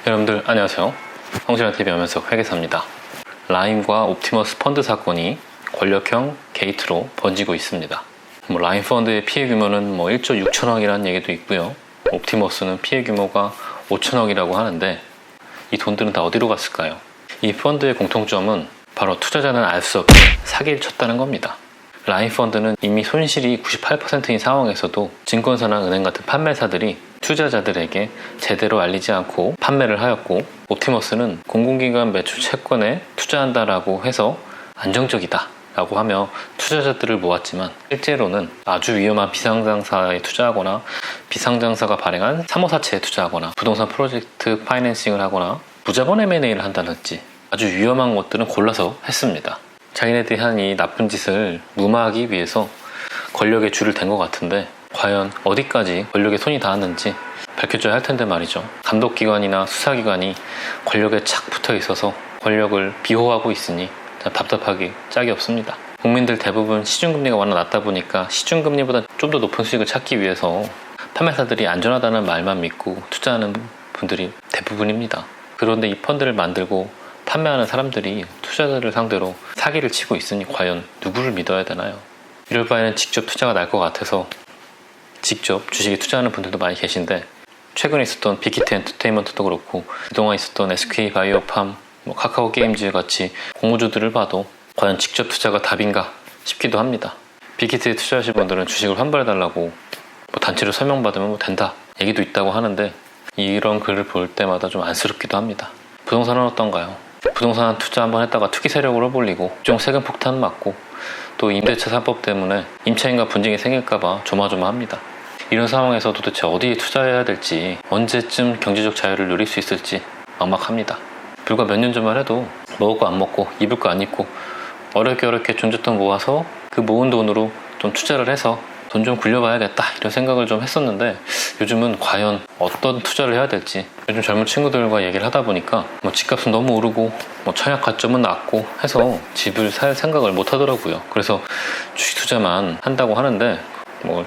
여러분들 안녕하세요. 성실한TV 하면서 회계사입니다. 라임과 옵티머스 펀드 사건이 권력형 게이트로 번지고 있습니다. 라임 펀드의 피해 규모는 1조 6천억이라는 얘기도 있고요. 옵티머스는 피해 규모가 5천억이라고 하는데 이 돈들은 다 어디로 갔을까요? 이 펀드의 공통점은 바로 투자자는 알 수 없게 사기를 쳤다는 겁니다. 라임 펀드는 이미 손실이 98%인 상황에서도 증권사나 은행 같은 판매사들이 투자자들에게 제대로 알리지 않고 판매를 하였고, 옵티머스는 공공기관 매출 채권에 투자한다라고 해서 안정적이다 라고 하며 투자자들을 모았지만 실제로는 아주 위험한 비상장사에 투자하거나 비상장사가 발행한 사모사채에 투자하거나 부동산 프로젝트 파이낸싱을 하거나 무자본 M&A를 한다든지 아주 위험한 것들은 골라서 했습니다. 자기네들이 한 이 나쁜 짓을 무마하기 위해서 권력에 줄을 댄 것 같은데, 과연 어디까지 권력에 손이 닿았는지 밝혀져야 할 텐데 말이죠. 감독기관이나 수사기관이 권력에 착 붙어 있어서 권력을 비호하고 있으니 답답하기 짝이 없습니다. 국민들 대부분 시중금리가 워낙 낮다 보니까 시중금리보다 좀 더 높은 수익을 찾기 위해서 판매사들이 안전하다는 말만 믿고 투자하는 분들이 대부분입니다. 그런데 이 펀드를 만들고 판매하는 사람들이 투자자를 상대로 사기를 치고 있으니 과연 누구를 믿어야 되나요? 이럴 바에는 직접 투자가 날 것 같아서 직접 주식에 투자하는 분들도 많이 계신데, 최근에 있었던 빅히트 엔터테인먼트도 그렇고 그동안 있었던 SK 바이오팜, 카카오 게임즈 같이 공모주들을 봐도 과연 직접 투자가 답인가 싶기도 합니다. 빅히트에 투자하신 분들은 주식을 환불해달라고 단체로 설명받으면 된다 얘기도 있다고 하는데, 이런 글을 볼 때마다 좀 안쓰럽기도 합니다. 부동산은 어떤가요? 부동산 투자 한번 했다가 투기 세력으로 몰리고 좀 세금 폭탄 맞고 또 임대차 3법 때문에 임차인과 분쟁이 생길까봐 조마조마합니다. 이런 상황에서 도대체 어디에 투자해야 될지, 언제쯤 경제적 자유를 누릴 수 있을지 막막합니다. 불과 몇 년 전만 해도 먹을 거 안 먹고 입을 거 안 입고 어렵게 존재돈 모아서 그 모은 돈으로 좀 투자를 해서 돈 좀 굴려봐야겠다 이런 생각을 좀 했었는데, 요즘은 과연 어떤 투자를 해야 될지 요즘 젊은 친구들과 얘기를 하다 보니까 집값은 너무 오르고 청약 가점은 낮고 해서 집을 살 생각을 못 하더라고요. 그래서 주식 투자만 한다고 하는데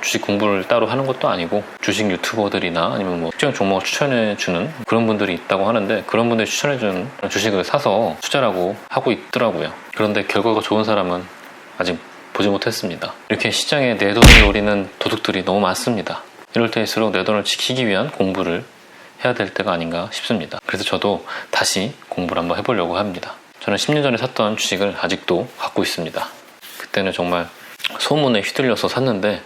주식 공부를 따로 하는 것도 아니고 주식 유튜버들이나 아니면 특정 종목을 추천해주는 그런 분들이 있다고 하는데, 그런 분들이 추천해주는 주식을 사서 투자라고 하고 있더라고요. 그런데 결과가 좋은 사람은 아직 보지 못했습니다. 이렇게 시장에 내 돈을 노리는 도둑들이 너무 많습니다. 이럴 때일수록 내 돈을 지키기 위한 공부를 해야 될 때가 아닌가 싶습니다. 그래서 저도 다시 공부를 한번 해보려고 합니다. 저는 10년 전에 샀던 주식을 아직도 갖고 있습니다. 그때는 정말 소문에 휘둘려서 샀는데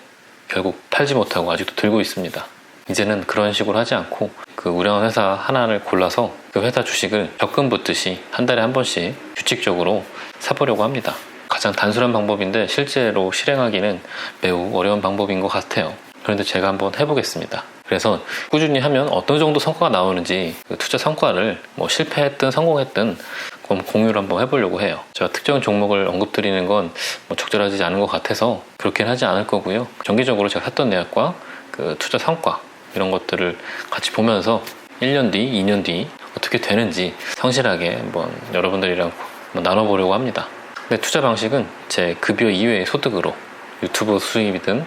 결국 팔지 못하고 아직도 들고 있습니다. 이제는 그런 식으로 하지 않고 그 우량한 회사 하나를 골라서 그 회사 주식을 적금 붓듯이 한 달에 한 번씩 규칙적으로 사보려고 합니다. 가장 단순한 방법인데 실제로 실행하기는 매우 어려운 방법인 것 같아요. 그런데 제가 한번 해보겠습니다. 그래서 꾸준히 하면 어떤 정도 성과가 나오는지 그 투자 성과를 실패했든 성공했든 공유를 한번 해보려고 해요. 제가 특정 종목을 언급드리는 건 적절하지 않은 것 같아서 그렇게는 하지 않을 거고요. 정기적으로 제가 샀던 내역과 그 투자 성과 이런 것들을 같이 보면서 1년 뒤, 2년 뒤 어떻게 되는지 성실하게 여러분들이랑 나눠보려고 합니다. 근데 투자 방식은 제 급여 이외의 소득으로 유튜브 수입이든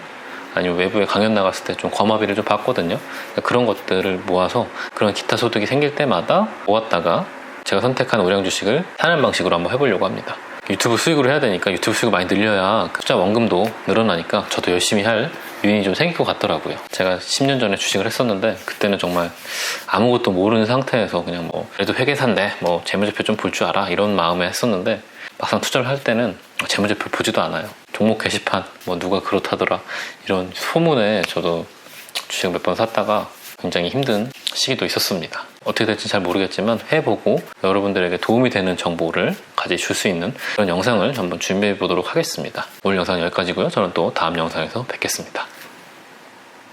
아니면 외부에 강연 나갔을 때 좀 거마비를 좀 받거든요. 그런 것들을 모아서 그런 기타 소득이 생길 때마다 모았다가 제가 선택한 우량 주식을 사는 방식으로 한번 해보려고 합니다. 유튜브 수익으로 해야 되니까 유튜브 수익을 많이 늘려야 투자 원금도 늘어나니까 저도 열심히 할 유인이 좀 생길 것 같더라고요. 제가 10년 전에 주식을 했었는데 그때는 정말 아무것도 모르는 상태에서 그냥 그래도 회계사인데 재무제표 좀 볼 줄 알아 이런 마음에 했었는데, 막상 투자를 할 때는 재무제표 보지도 않아요. 종목 게시판 누가 그렇다더라 이런 소문에 저도 주식 몇 번 샀다가 굉장히 힘든 시기도 있었습니다. 어떻게 될지 잘 모르겠지만 해보고 여러분들에게 도움이 되는 정보를 가져줄 수 있는 그런 영상을 한번 준비해 보도록 하겠습니다. 오늘 영상은 여기까지고요. 저는 또 다음 영상에서 뵙겠습니다.